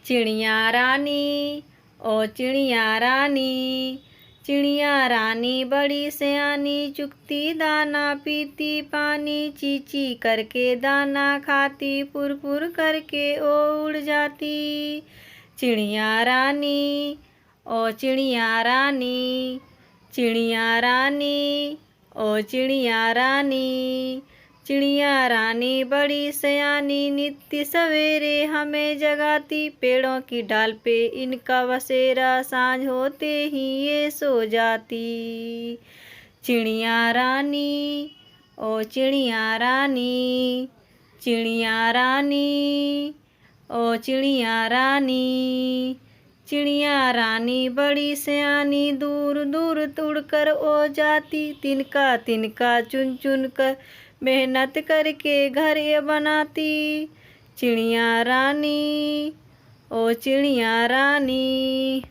चिड़िया रानी ओ चिड़िया रानी, चिड़िया रानी बड़ी सयानी, चुगती दाना पीती पानी, चींची करके दाना खाती, फुर फुर करके ओ उड़ जाती। चिड़िया रानी ओ चिड़िया रानी, चिड़िया रानी ओ चिड़िया रानी, चिड़िया रानी बड़ी सयानी, नित्य सवेरे हमें जगाती, पेड़ों की डाल पे इनका बसेरा, सांझ होते ही ये सो जाती। चिड़िया रानी ओ चिड़िया रानी, चिड़िया रानी ओ चिड़िया रानी, चिड़िया रानी बड़ी सयानी, दूर दूर उड़कर ओ जाती, तिनका तिनका चुन चुन कर मेहनत करके घर ये बनाती। चिड़िया रानी ओ चिड़िया रानी।